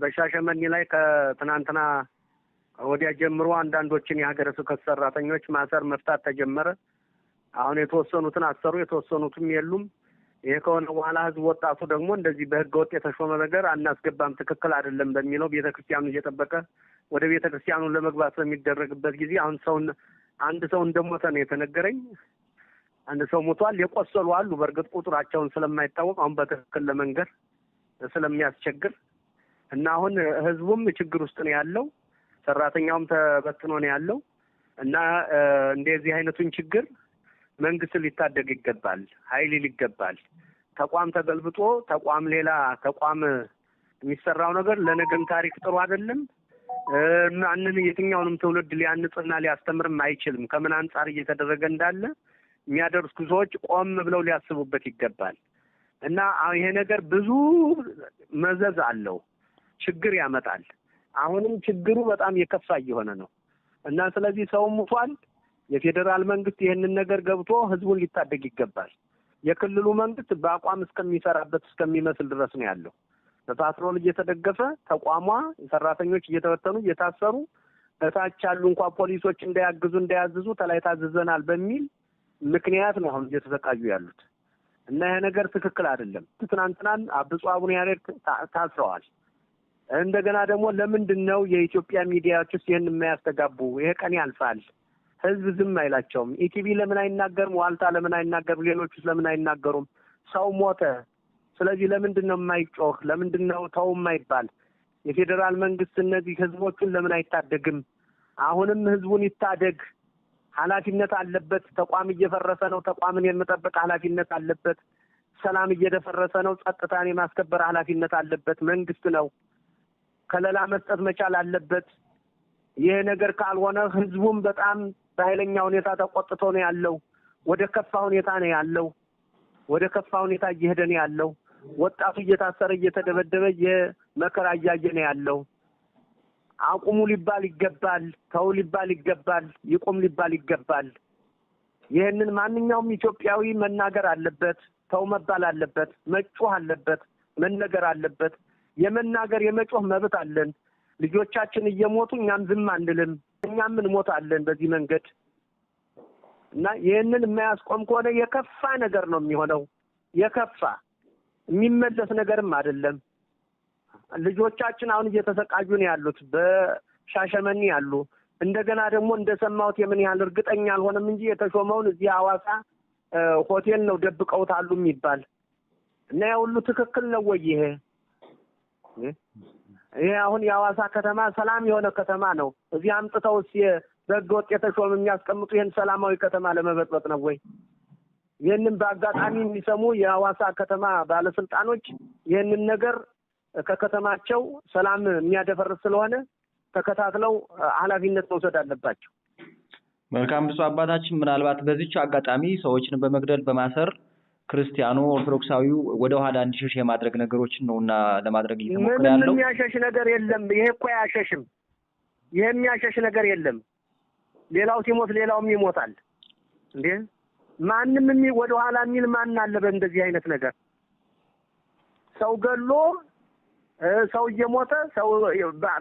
በሻሸመኔ ላይ ከትናንትና ወዲያ ጀምሮ አንዳንዶችን የሀገረ ስብከት ሰራተኞች ማሰር መፍታት ተጀመረ። አሁን የተወሰኑትን አሰሩ፣ የተወሰኑትም የሉም። ይሄ ከሆነ በኋላ ህዝብ ወጣቱ ደግሞ እንደዚህ በህገ ወጥ የተሾመ ነገር አናስገባም ትክክል አይደለም በሚለው ቤተክርስቲያኑ እየጠበቀ ወደ ቤተክርስቲያኑ ለመግባት በሚደረግበት ጊዜ አሁን አንድ ሰው እንደሞተ ነው የተነገረኝ። አንድ ሰው ሞቷል። የቆሰሉ አሉ። በእርግጥ ቁጥራቸውን ስለማይታወቅ አሁን በትክክል ለመንገር ስለሚያስቸግር እና አሁን ህዝቡም ችግር ውስጥ ነው ያለው፣ ሰራተኛውም ተበትኖ ነው ያለው እና እንደዚህ አይነቱን ችግር መንግስት ሊታደግ ይገባል፣ ኃይል ሊገባል። ተቋም ተገልብጦ ተቋም ሌላ ተቋም የሚሰራው ነገር ለነገም ታሪክ ጥሩ አይደለም። ማንን የትኛውንም ትውልድ ሊያንጽና ሊያስተምርም አይችልም። ከምን አንጻር እየተደረገ እንዳለ የሚያደርሱ ሰዎች ቆም ብለው ሊያስቡበት ይገባል እና ይሄ ነገር ብዙ መዘዝ አለው፣ ችግር ያመጣል። አሁንም ችግሩ በጣም የከፋ እየሆነ ነው እና ስለዚህ ሰው ሙቷል። የፌዴራል መንግስት ይሄንን ነገር ገብቶ ህዝቡን ሊታደግ ይገባል። የክልሉ መንግስት በአቋም እስከሚሰራበት እስከሚመስል ድረስ ነው ያለው። በፓትሮል እየተደገፈ ተቋሟ ሰራተኞች እየተበተኑ እየታሰሩ እታች ያሉ እንኳን ፖሊሶች እንዳያዝዙ ተላይ ታዘዘናል በሚል ምክንያት ነው አሁን እየተሰቃዩ ያሉት እና ይሄ ነገር ትክክል አይደለም። ትናንትናን ብፁዕ አቡነ ያሬድ ታስረዋል። እንደገና ደግሞ ለምንድን ነው የኢትዮጵያ ሚዲያዎች ውስጥ ይሄን የማያስተጋቡ? ይሄ ቀን ያልፋል፣ ህዝብ ዝም አይላቸውም። ኢቲቪ ለምን አይናገርም? ዋልታ ለምን አይናገርም? ሌሎቹስ ለምን አይናገሩም? ሰው ሞተ። ስለዚህ ለምንድን ነው የማይጮህ? ለምንድን ነው ተው የማይባል? የፌዴራል መንግስት እነዚህ ህዝቦቹን ለምን አይታደግም? አሁንም ህዝቡን ይታደግ፣ ኃላፊነት አለበት። ተቋም እየፈረሰ ነው፣ ተቋምን የመጠበቅ ኃላፊነት አለበት። ሰላም እየደፈረሰ ነው፣ ጸጥታን የማስከበር ኃላፊነት አለበት። መንግስት ነው ከለላ መስጠት መቻል አለበት። ይሄ ነገር ካልሆነ ህዝቡም በጣም በኃይለኛ ሁኔታ ተቆጥቶ ነው ያለው። ወደ ከፋ ሁኔታ ነው ያለው። ወደ ከፋ ሁኔታ እየሄደ ነው ያለው። ወጣቱ እየታሰረ እየተደበደበ የመከራ እያየ ነው ያለው። አቁሙ ሊባል ይገባል፣ ተው ሊባል ይገባል፣ ይቁም ሊባል ይገባል። ይህንን ማንኛውም ኢትዮጵያዊ መናገር አለበት፣ ተው መባል አለበት፣ መጮህ አለበት፣ መነገር አለበት። የመናገር የመጮህ መብት አለን። ልጆቻችን እየሞቱ እኛም ዝም አንልም፣ እኛም እንሞታለን በዚህ መንገድ እና ይህንን የማያስቆም ከሆነ የከፋ ነገር ነው የሚሆነው። የከፋ የሚመለስ ነገርም አይደለም። ልጆቻችን አሁን እየተሰቃዩ ነው ያሉት፣ በሻሸመኔ ያሉ። እንደገና ደግሞ እንደሰማሁት የምን ያህል እርግጠኛ አልሆነም እንጂ የተሾመውን እዚህ ሐዋሳ ሆቴል ነው ደብቀውታሉ የሚባል እና ያ ሁሉ ትክክል ነው ወይ? ይሄ አሁን የሐዋሳ ከተማ ሰላም የሆነ ከተማ ነው። እዚህ አምጥተውስ በህገ ወጥ የተሾመ የሚያስቀምጡ ይሄን ሰላማዊ ከተማ ለመበጥበጥ ነው ወይ? ይህንን በአጋጣሚ የሚሰሙ የሐዋሳ ከተማ ባለስልጣኖች ይህንን ነገር ከከተማቸው ሰላም የሚያደፈርስ ስለሆነ ተከታትለው ኃላፊነት መውሰድ አለባቸው። መልካም ብፁዕ አባታችን፣ ምናልባት በዚህች አጋጣሚ ሰዎችን በመግደል በማሰር ክርስቲያኑ ኦርቶዶክሳዊው ወደ ኋላ እንዲሸሽ የማድረግ ነገሮችን ነውና ለማድረግ እየተሞከረ ያለው። ምንም የሚያሸሽ ነገር የለም። ይሄ እኮ አያሸሽም። ይሄ የሚያሸሽ ነገር የለም። ሌላው ሲሞት ሌላውም ይሞታል እንዴ? ማንም ወደ ኋላ የሚል ማን አለ? በእንደዚህ አይነት ነገር ሰው ገሎ ሰው እየሞተ ሰው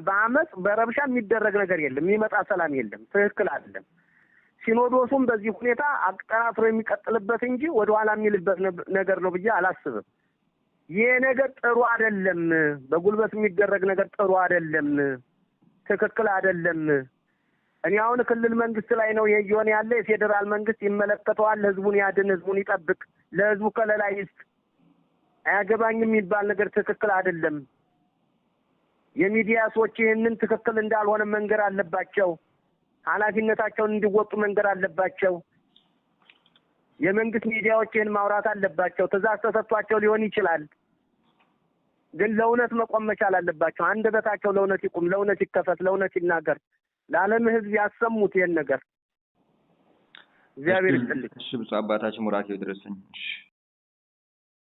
በአመፅ በረብሻ የሚደረግ ነገር የለም። የሚመጣ ሰላም የለም። ትክክል አይደለም። ሲኖዶሱም በዚህ ሁኔታ አጠናክሮ የሚቀጥልበት እንጂ ወደ ኋላ የሚልበት ነገር ነው ብዬ አላስብም። ይሄ ነገር ጥሩ አይደለም። በጉልበት የሚደረግ ነገር ጥሩ አይደለም። ትክክል አይደለም። እኔ አሁን ክልል መንግስት ላይ ነው የየሆነ ያለ። የፌዴራል መንግስት ይመለከተዋል። ህዝቡን ያድን፣ ህዝቡን ይጠብቅ፣ ለህዝቡ ከለላ ይስጥ። አያገባኝም የሚባል ነገር ትክክል አይደለም። የሚዲያ ሰዎች ይህንን ትክክል እንዳልሆነ መንገር አለባቸው። ኃላፊነታቸውን እንዲወጡ መንገር አለባቸው። የመንግስት ሚዲያዎች ይህን ማውራት አለባቸው። ትዕዛዝ ተሰጥቷቸው ሊሆን ይችላል፣ ግን ለእውነት መቆም መቻል አለባቸው። አንደበታቸው ለእውነት ይቁም፣ ለእውነት ይከፈት፣ ለእውነት ይናገር። ለዓለም ህዝብ ያሰሙት ይሄን ነገር። እግዚአብሔር ይስጥልኝ። እሺ ብፁዕ አባታችን ሙራቴው ድረስኝ።